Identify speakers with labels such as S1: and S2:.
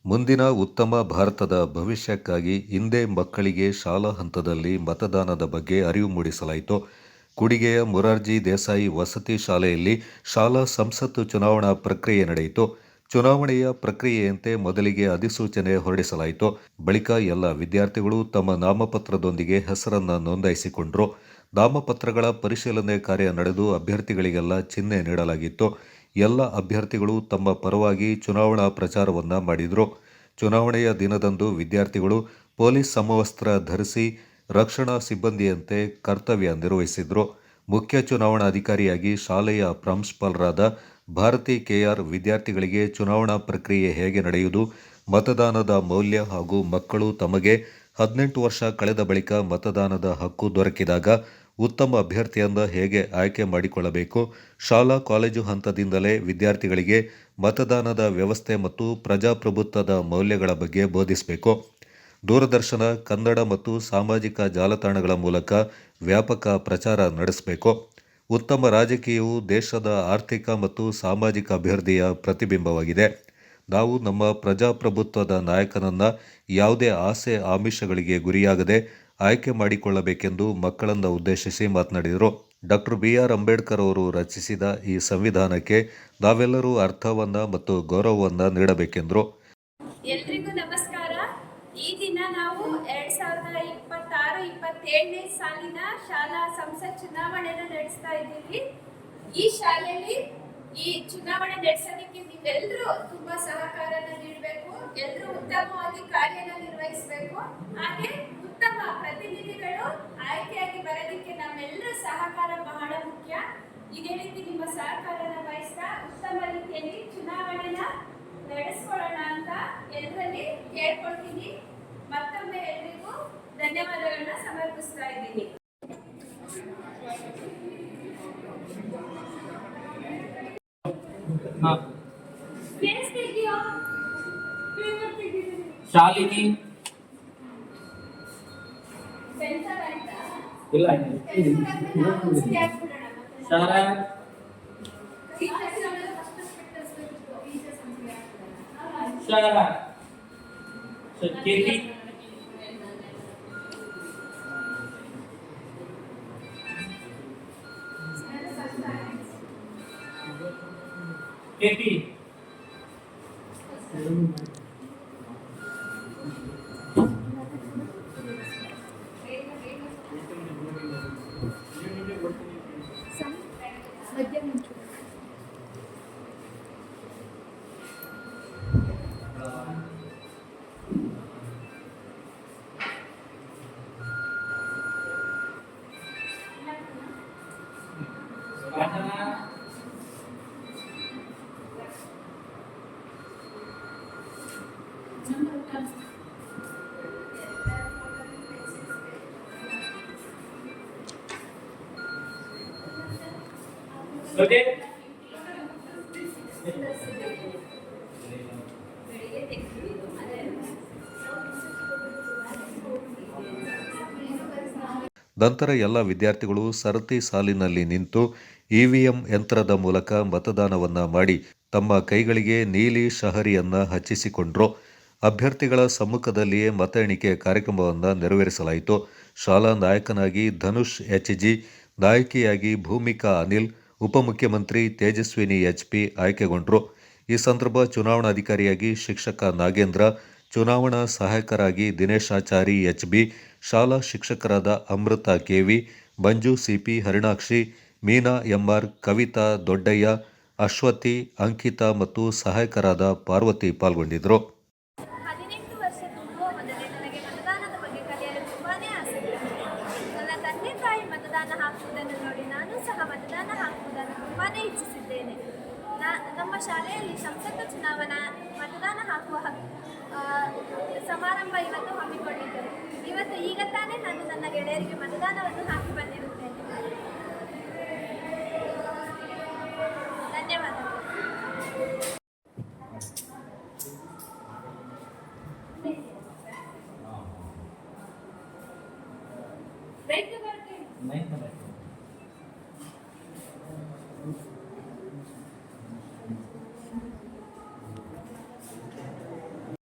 S1: ಮುಂದಿನ ಉತ್ತಮ ಭಾರತದ ಭವಿಷ್ಯಕ್ಕಾಗಿ ಇಂದೇ ಮಕ್ಕಳಿಗೆ ಶಾಲಾ ಹಂತದಲ್ಲಿ ಮತದಾನದ ಬಗ್ಗೆ ಅರಿವು ಮೂಡಿಸಲಾಯಿತು. ಕೂಡಿಗೆಯ ಮೊರಾರ್ಜಿ ದೇಸಾಯಿ ವಸತಿ ಶಾಲೆಯಲ್ಲಿ ಶಾಲಾ ಸಂಸತ್ತು ಚುನಾವಣಾ ಪ್ರಕ್ರಿಯೆ ನಡೆಯಿತು. ಚುನಾವಣೆಯ ಪ್ರಕ್ರಿಯೆಯಂತೆ ಮೊದಲಿಗೆ ಅಧಿಸೂಚನೆ ಹೊರಡಿಸಲಾಯಿತು. ಬಳಿಕ ಎಲ್ಲ ವಿದ್ಯಾರ್ಥಿಗಳು ತಮ್ಮ ನಾಮಪತ್ರದೊಂದಿಗೆ ಹೆಸರನ್ನು ನೋಂದಾಯಿಸಿಕೊಂಡರು. ನಾಮಪತ್ರಗಳ ಪರಿಶೀಲನೆ ಕಾರ್ಯ ನಡೆದು ಅಭ್ಯರ್ಥಿಗಳಿಗೆಲ್ಲ ಚಿಹ್ನೆ ನೀಡಲಾಗಿತ್ತು. ಎಲ್ಲ ಅಭ್ಯರ್ಥಿಗಳು ತಮ್ಮ ಪರವಾಗಿ ಚುನಾವಣಾ ಪ್ರಚಾರವನ್ನ ಮಾಡಿದರು. ಚುನಾವಣೆಯ ದಿನದಂದು ವಿದ್ಯಾರ್ಥಿಗಳು ಪೊಲೀಸ್ ಸಮವಸ್ತ್ರ ಧರಿಸಿ ರಕ್ಷಣಾ ಸಿಬ್ಬಂದಿಯಂತೆ ಕರ್ತವ್ಯ ನಿರ್ವಹಿಸಿದ್ರು. ಮುಖ್ಯ ಚುನಾವಣಾಧಿಕಾರಿಯಾಗಿ ಶಾಲೆಯ ಪ್ರಾಂಶುಪಾಲರಾದ ಭಾರತಿ ಕೆಆರ್ ವಿದ್ಯಾರ್ಥಿಗಳಿಗೆ ಚುನಾವಣಾ ಪ್ರಕ್ರಿಯೆ ಹೇಗೆ ನಡೆಯುವುದು, ಮತದಾನದ ಮೌಲ್ಯ ಹಾಗೂ ಮಕ್ಕಳು ತಮಗೆ 18 ವರ್ಷ ಕಳೆದ ಬಳಿಕ ಮತದಾನದ ಹಕ್ಕು ದೊರಕಿದಾಗ ಉತ್ತಮ ಅಭ್ಯರ್ಥಿಯನ್ನ ಹೇಗೆ ಆಯ್ಕೆ ಮಾಡಿಕೊಳ್ಳಬೇಕು, ಶಾಲಾ ಕಾಲೇಜು ಹಂತದಿಂದಲೇ ವಿದ್ಯಾರ್ಥಿಗಳಿಗೆ ಮತದಾನದ ವ್ಯವಸ್ಥೆ ಮತ್ತು ಪ್ರಜಾಪ್ರಭುತ್ವದ ಮೌಲ್ಯಗಳ ಬಗ್ಗೆ ಬೋಧಿಸಬೇಕು. ದೂರದರ್ಶನ, ಕನ್ನಡ ಮತ್ತು ಸಾಮಾಜಿಕ ಜಾಲತಾಣಗಳ ಮೂಲಕ ವ್ಯಾಪಕ ಪ್ರಚಾರ ನಡೆಸಬೇಕು. ಉತ್ತಮ ರಾಜಕೀಯವು ದೇಶದ ಆರ್ಥಿಕ ಮತ್ತು ಸಾಮಾಜಿಕ ಅಭಿವೃದ್ಧಿಯ ಪ್ರತಿಬಿಂಬವಾಗಿದೆ. ನಾವು ನಮ್ಮ ಪ್ರಜಾಪ್ರಭುತ್ವದ ನಾಯಕನನ್ನ ಯಾವುದೇ ಆಸೆ ಆಮಿಷಗಳಿಗೆ ಗುರಿಯಾಗದೆ ಆಯ್ಕೆ ಮಾಡಿಕೊಳ್ಳಬೇಕೆಂದು ಮಕ್ಕಳನ್ನು ಉದ್ದೇಶಿಸಿ ಮಾತನಾಡಿದರು. Doctor B R. ಅಂಬೇಡ್ಕರ್ ಅವರು ರಚಿಸಿದ ಈ ಸಂವಿಧಾನಕ್ಕೆ ನಾವೆಲ್ಲರೂ ಅರ್ಥವನ್ನ ಮತ್ತು ಗೌರವವನ್ನ ನೀಡಬೇಕೆಂದರು.
S2: ಎಲ್ರಿಗೂ ನಮಸ್ಕಾರ. ಈ ದಿನ ನಾವು 2026-27ನೇ ಸಾಲಿನ ಶಾಲಾ ಸಂಸತ್ ಚುನಾವಣೆಯನ್ನು ನಡೆಸ್ತಾ ಇದ್ದೀವಿ. ಈ ಶಾಲೆಯಲ್ಲಿ ಈ ಚುನಾವಣೆ ನಡೆಸೋದಕ್ಕೆ ನೀವೆಲ್ಲರೂ ತುಂಬಾ ಸಹಕಾರನ ನೀಡಬೇಕು. ಎಲ್ಲರೂ ಉತ್ತಮವಾಗಿ ಕಾರ್ಯನ ನಿರ್ವಹಿಸಬೇಕು. ಹಾಗೆ ಉತ್ತಮ ಪ್ರತಿನಿಧಿಗಳು ಆಯ್ಕೆಯಾಗಿ ಬರೋದಕ್ಕೆ ನಮ್ಮೆಲ್ಲರ ಸಹಕಾರ ಬಹಳ ಮುಖ್ಯ. ಇದೇ ರೀತಿ ನಿಮ್ಮ ಸಹಕಾರನ ವಹಿಸ್ತಾ ಉತ್ತಮ ರೀತಿಯಲ್ಲಿ ಚುನಾವಣೆನ ನಡೆಸ್ಕೊಳ್ಳೋಣ ಅಂತ ಎಲ್ಲರಲ್ಲಿ ಕೇಳ್ಕೊಳ್ತೀನಿ. ಮತ್ತೊಮ್ಮೆ ಎಲ್ರಿಗೂ ಧನ್ಯವಾದಗಳನ್ನ ಸಮರ್ಪಿಸ್ತಾ ಇದ್ದೀನಿ.
S3: ಶಾಲಿನಿ ಇಲ್ಲ ಶರತ್ ಕೇತಿ ಕೇತಿ Okay.
S1: ನಂತರ ಎಲ್ಲ ವಿದ್ಯಾರ್ಥಿಗಳು ಸರತಿ ಸಾಲಿನಲ್ಲಿ ನಿಂತು ಇವಿಎಂ ಯಂತ್ರದ ಮೂಲಕ ಮತದಾನವನ್ನ ಮಾಡಿ ತಮ್ಮ ಕೈಗಳಿಗೆ ನೀಲಿ ಶಹರಿಯನ್ನ ಹಚ್ಚಿಸಿಕೊಂಡ್ರು. ಅಭ್ಯರ್ಥಿಗಳ ಸಮ್ಮುಖದಲ್ಲಿಯೇ ಮತ ಎಣಿಕೆ ಕಾರ್ಯಕ್ರಮವನ್ನು ನೆರವೇರಿಸಲಾಯಿತು. ಶಾಲಾ ನಾಯಕನಾಗಿ ಧನುಷ್ ಎಚ್.ಜಿ, ನಾಯಕಿಯಾಗಿ ಭೂಮಿಕಾ ಅನಿಲ್, ಉಪಮುಖ್ಯಮಂತ್ರಿ ತೇಜಸ್ವಿನಿ ಎಚ್.ಪಿ ಆಯ್ಕೆಗೊಂಡರು. ಈ ಸಂದರ್ಭ ಚುನಾವಣಾಧಿಕಾರಿಯಾಗಿ ಶಿಕ್ಷಕ ನಾಗೇಂದ್ರ, ಚುನಾವಣಾ ಸಹಾಯಕರಾಗಿ ದಿನೇಶಾಚಾರಿ ಎಚ್.ಬಿ, ಶಾಲಾ ಶಿಕ್ಷಕರಾದ ಅಮೃತ ಕೆ.ವಿ, ಮಂಜು ಸಿ.ಪಿ, ಹರಿಣಾಕ್ಷಿ, ಮೀನಾ ಎಂ.ಆರ್, ಕವಿತಾ ದೊಡ್ಡಯ್ಯ, ಅಶ್ವತಿ, ಅಂಕಿತಾ ಮತ್ತು ಸಹಾಯಕರಾದ ಪಾರ್ವತಿ ಪಾಲ್ಗೊಂಡಿದ್ದರು.
S2: 18 ವರ್ಷ ತುಂಬುವ ಮೊದಲೇ ನನಗೆ ಮತದಾನದ ಬಗ್ಗೆ ಕಲಿಯಲು ತುಂಬಾನೇ ಆಸಕ್ತಿ ಇತ್ತು. ನನ್ನ ತಂದೆ ತಾಯಿ ಮತದಾನ ಹಾಕುವುದನ್ನು ನೋಡಿ ನಾನು ಸಹ ಮತದಾನ ಹಾಕುವುದನ್ನು ತುಂಬಾನೇ ಇಚ್ಛಿಸಿದ್ದೇನೆ. ನಮ್ಮ ಶಾಲೆಯಲ್ಲಿ ಸಂಸತ್ತು ಚುನಾವಣಾ ಮತದಾನ ಹಾಕುವ ಸಮಾರಂಭ ಇವತ್ತು ಹಮ್ಮಿಕೊಂಡಿದ್ದರು. ಇವತ್ತು ಈಗ ತಾನೇ ನಾನು ನನ್ನ ಗೆಳೆಯರಿಗೆ ಮತದಾನವನ್ನು ಹಾಕಿ ಬಂದಿದ್ದೇನೆ.